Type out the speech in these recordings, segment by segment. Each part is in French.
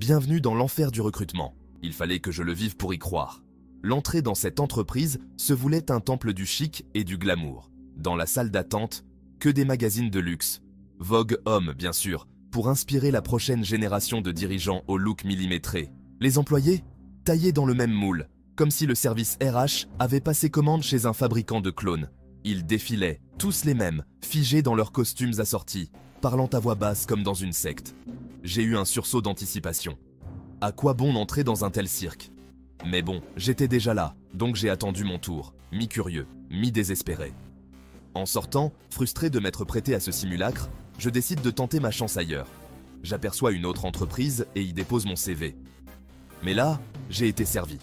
Bienvenue dans l'enfer du recrutement. Il fallait que je le vive pour y croire. L'entrée dans cette entreprise se voulait un temple du chic et du glamour. Dans la salle d'attente, que des magazines de luxe. Vogue Homme, bien sûr, pour inspirer la prochaine génération de dirigeants au look millimétré. Les employés, taillés dans le même moule, comme si le service RH avait passé commande chez un fabricant de clones. Ils défilaient, tous les mêmes, figés dans leurs costumes assortis, parlant à voix basse comme dans une secte. J'ai eu un sursaut d'anticipation. À quoi bon entrer dans un tel cirque? Mais bon, j'étais déjà là, donc j'ai attendu mon tour, mi-curieux, mi-désespéré. En sortant, frustré de m'être prêté à ce simulacre, je décide de tenter ma chance ailleurs. J'aperçois une autre entreprise et y dépose mon CV. Mais là, j'ai été servi.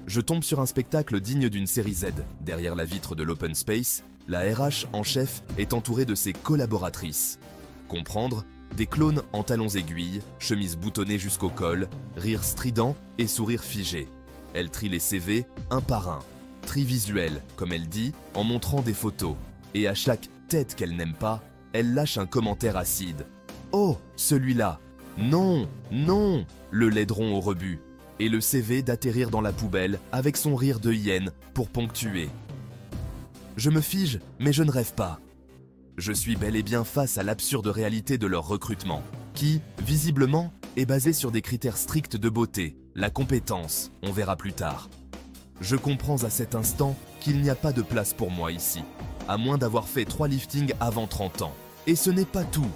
Je tombe sur un spectacle digne d'une série Z. Derrière la vitre de l'open space, la RH en chef est entourée de ses collaboratrices. Comprendre, des clones en talons aiguilles, chemise boutonnée jusqu'au col, rire strident et sourire figé. Elle trie les CV un par un. Tri visuel, comme elle dit, en montrant des photos. Et à chaque tête qu'elle n'aime pas, elle lâche un commentaire acide. « Oh, celui-là! Non, non !» Le laideron au rebut. Et le CV d'atterrir dans la poubelle avec son rire de hyène pour ponctuer. Je me fige, mais je ne rêve pas. Je suis bel et bien face à l'absurde réalité de leur recrutement, qui, visiblement, est basé sur des critères stricts de beauté, la compétence, on verra plus tard. Je comprends à cet instant qu'il n'y a pas de place pour moi ici, à moins d'avoir fait 3 liftings avant 30 ans. Et ce n'est pas tout.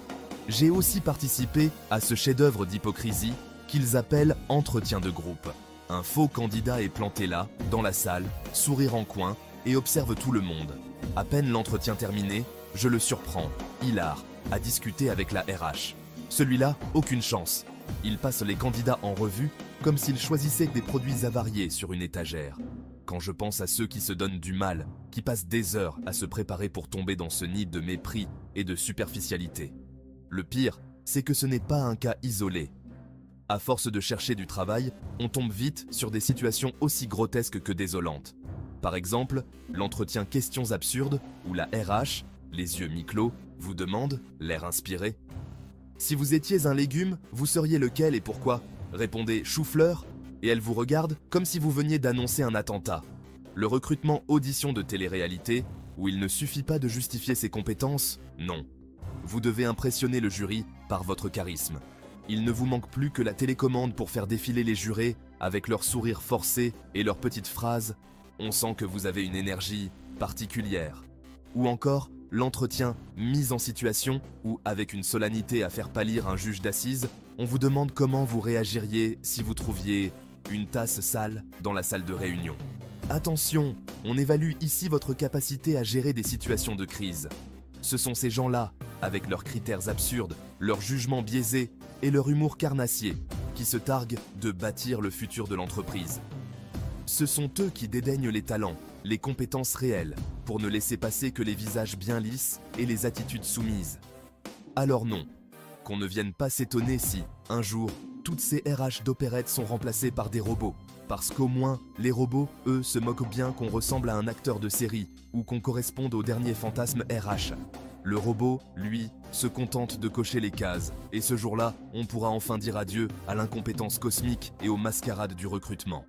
J'ai aussi participé à ce chef-d'œuvre d'hypocrisie qu'ils appellent « entretien de groupe ». Un faux candidat est planté là, dans la salle, sourire en coin, et observe tout le monde. À peine l'entretien terminé, je le surprends, hilar, à discuter avec la RH. Celui-là, aucune chance. Il passe les candidats en revue comme s'il choisissait des produits avariés sur une étagère. Quand je pense à ceux qui se donnent du mal, qui passent des heures à se préparer pour tomber dans ce nid de mépris et de superficialité. Le pire, c'est que ce n'est pas un cas isolé. À force de chercher du travail, on tombe vite sur des situations aussi grotesques que désolantes. Par exemple, l'entretien questions absurdes où la RH, les yeux mi-clos, vous demande, l'air inspiré. Si vous étiez un légume, vous seriez lequel et pourquoi? Répondez chou-fleur et elle vous regarde comme si vous veniez d'annoncer un attentat. Le recrutement audition de télé-réalité, où il ne suffit pas de justifier ses compétences, non. Vous devez impressionner le jury par votre charisme. Il ne vous manque plus que la télécommande pour faire défiler les jurés avec leurs sourires forcés et leurs petites phrases. On sent que vous avez une énergie particulière. Ou encore, l'entretien mise en situation où, avec une solennité à faire pâlir un juge d'assises, on vous demande comment vous réagiriez si vous trouviez une tasse sale dans la salle de réunion. Attention, on évalue ici votre capacité à gérer des situations de crise. Ce sont ces gens-là, avec leurs critères absurdes, leurs jugements biaisés et leur humour carnassier, qui se targuent de bâtir le futur de l'entreprise. Ce sont eux qui dédaignent les talents, les compétences réelles, pour ne laisser passer que les visages bien lisses et les attitudes soumises. Alors non, qu'on ne vienne pas s'étonner si, un jour, toutes ces RH d'opérette sont remplacées par des robots. Parce qu'au moins, les robots, eux, se moquent bien qu'on ressemble à un acteur de série ou qu'on corresponde au dernier fantasme RH. Le robot, lui, se contente de cocher les cases. Et ce jour-là, on pourra enfin dire adieu à l'incompétence cosmique et aux mascarades du recrutement.